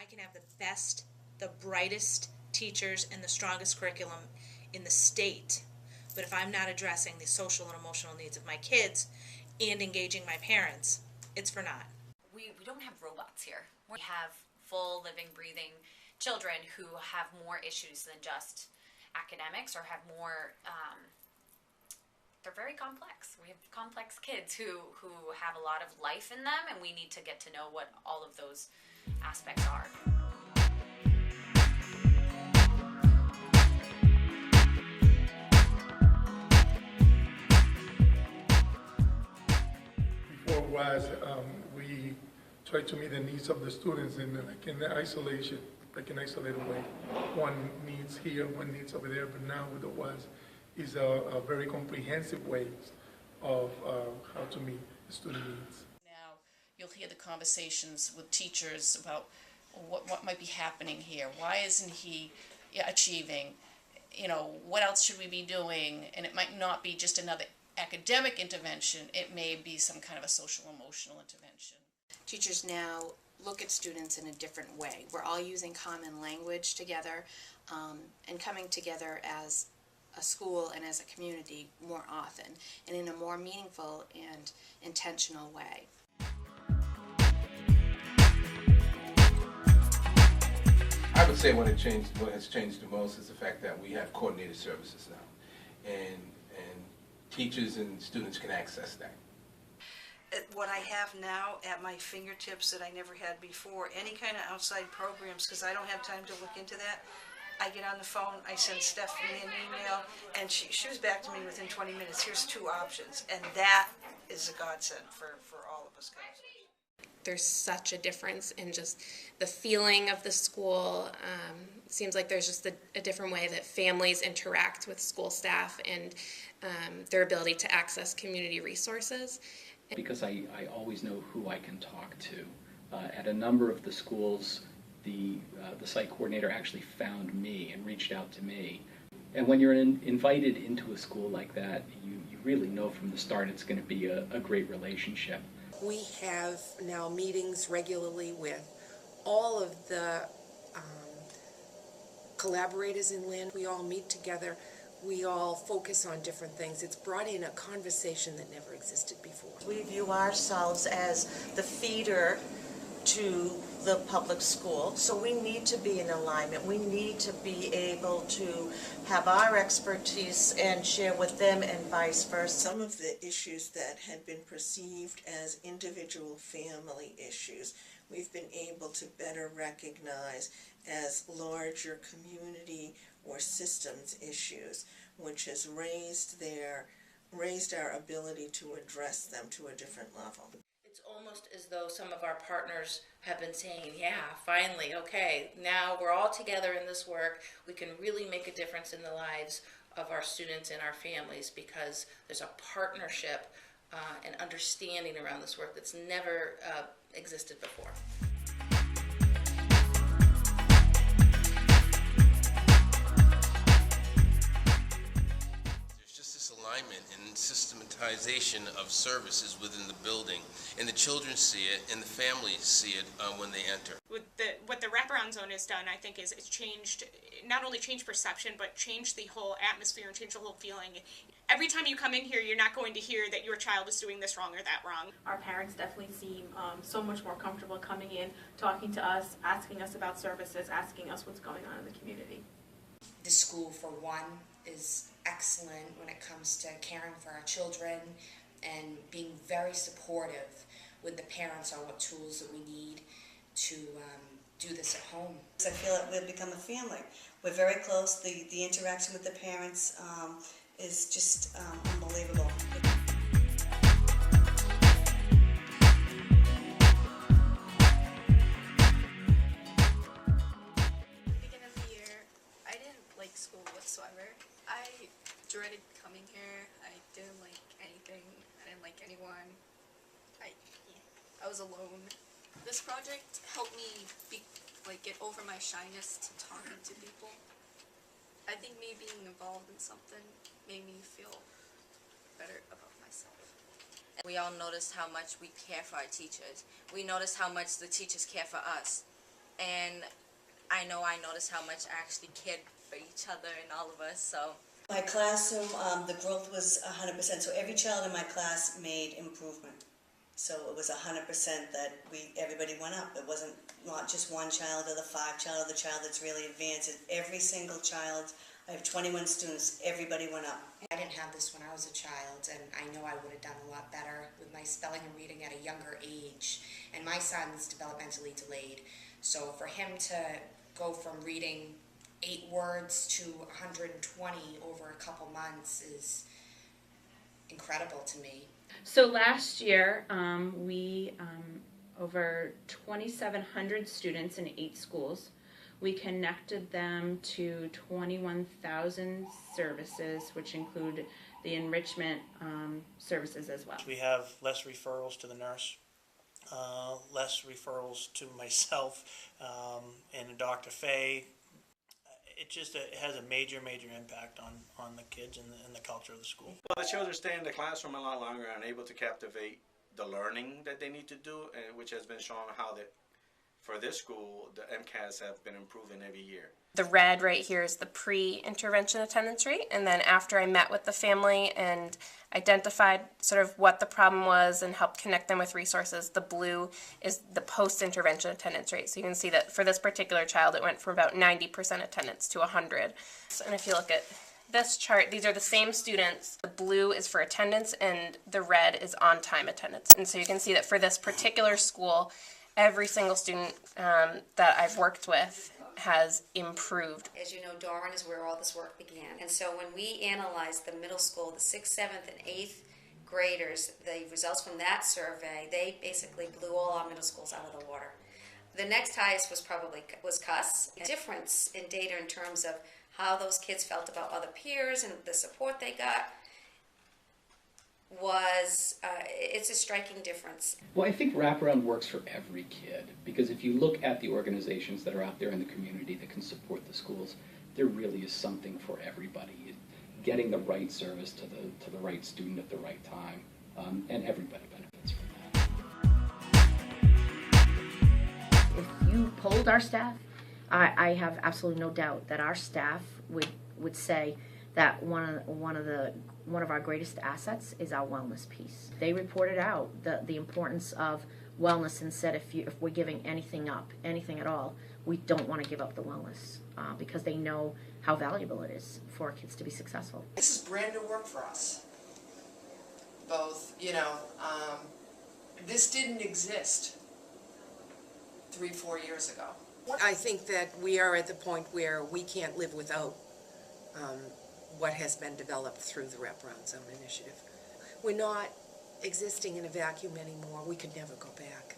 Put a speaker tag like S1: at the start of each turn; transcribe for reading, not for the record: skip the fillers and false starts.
S1: I can have the best, the brightest teachers and the strongest curriculum in the state, but if I'm not addressing the social and emotional needs of my kids and engaging my parents, it's for naught.
S2: We don't have robots here. We have full, living, breathing children who have more issues than just academics, or have more, they're very complex. We have complex kids who have a lot of life in them, and we need to get to know what all of those aspects are.
S3: Before WAZ, we try to meet the needs of the students in isolation, like an isolated way. One needs here, one needs over there, but now with the WAZ is a very comprehensive way of how to meet the student needs.
S4: Now you'll hear the conversations with teachers about what might be happening here. Why isn't he achieving? You know, what else should we be doing? And it might not be just another academic intervention. It may be some kind of a social emotional intervention.
S5: Teachers now look at students in a different way. We're all using common language together and coming together as a school and as a community more often and in a more meaningful and intentional way.
S6: I would say what has changed the most is the fact that we have coordinated services now, and teachers and students can access that.
S7: What I have now at my fingertips that I never had before, any kind of outside programs, because I don't have time to look into that. I get on the phone, I send Stephanie an email, and she was back to me within 20 minutes. Here's 2 options, and that is a godsend for all of us guys.
S8: There's such a difference in just the feeling of the school. It seems like there's just a different way that families interact with school staff and their ability to access community resources.
S9: Because I always know who I can talk to. At a number of the schools, the site coordinator actually found me and reached out to me. And when you're invited into a school like that, you really know from the start it's going to be a great relationship.
S10: We have now meetings regularly with all of the collaborators in Lynn. We all meet together. We all focus on different things. It's brought in a conversation that never existed before.
S11: We view ourselves as the feeder to the public school, so we need to be in alignment. We need to be able to have our expertise and share with them and vice versa.
S12: Some of the issues that had been perceived as individual family issues, we've been able to better recognize as larger community or systems issues, which has raised our ability to address them to a different level.
S1: It's almost as though some of our partners have been saying, yeah, finally, okay, now we're all together in this work. We can really make a difference in the lives of our students and our families because there's a partnership and understanding around this work that's never existed before.
S13: Alignment and systematization of services within the building, and the children see it and the families see it when they enter.
S14: What the wraparound zone has done, I think, is it's changed, not only changed perception, but changed the whole atmosphere and changed the whole feeling. Every time you come in here, you're not going to hear that your child is doing this wrong or that wrong.
S15: Our parents definitely seem so much more comfortable coming in, talking to us, asking us about services, asking us what's going on in the community.
S16: The school, for one, is excellent when it comes to caring for our children and being very supportive with the parents on what tools that we need to do this at home.
S17: I feel like we've become a family. We're very close. The interaction with the parents is just unbelievable.
S18: Beginning of the year, I didn't like school whatsoever. I dreaded coming here. I didn't like anything. I didn't like anyone. I was alone. This project helped me get over my shyness to talking to people. I think me being involved in something made me feel better about myself.
S19: We all noticed how much we care for our teachers. We noticed how much the teachers care for us. and I noticed how much I actually cared for each other and all of us, so.
S17: My classroom, the growth was 100%, so every child in my class made improvement. So it was 100% that everybody went up. It wasn't not just one child or the 5 child or the child that's really advanced. Every single child, I have 21 students, everybody went up.
S16: I didn't have this when I was a child, and I know I would have done a lot better with my spelling and reading at a younger age. And my son's developmentally delayed, so for him to go from reading 8 words to 120 over a couple months is incredible to me.
S20: So last year, we, over 2,700 students in 8 schools, we connected them to 21,000 services, which include the enrichment services as well.
S21: We have less referrals to the nurse, less referrals to myself and Dr. Fay. It has a major impact on the kids and the culture of the school.
S22: Well, the children stay in the classroom a lot longer and able to captivate the learning that they need to do, and which has been shown how that for this school, the MCAS have been improving every year.
S8: The red right here is the pre-intervention attendance rate, and then after I met with the family and identified sort of what the problem was and helped connect them with resources, the blue is the post-intervention attendance rate. So you can see that for this particular child, it went from about 90% attendance to 100. And if you look at this chart, these are the same students. The blue is for attendance and the red is on-time attendance. And so you can see that for this particular school, every single student that I've worked with has improved.
S23: As you know, Doran is where all this work began. And so when we analyzed the middle school, the 6th, 7th, and 8th graders, the results from that survey, they basically blew all our middle schools out of the water. The next highest was Cuss. The difference in data in terms of how those kids felt about other peers and the support they got was, it's a striking difference.
S9: Well, I think wraparound works for every kid, because if you look at the organizations that are out there in the community that can support the schools, there really is something for everybody. Getting the right service to the right student at the right time, and everybody benefits from that.
S24: If you polled our staff, I have absolutely no doubt that our staff would say that one of our greatest assets is our wellness piece. They reported out the importance of wellness and said if we're giving anything up, anything at all, we don't want to give up the wellness because they know how valuable it is for our kids to be successful.
S25: This is brand new work for us. Both, this didn't exist 3-4 years ago.
S10: I think that we are at the point where we can't live without what has been developed through the Wraparound Zone Initiative. We're not existing in a vacuum anymore. We could never go back.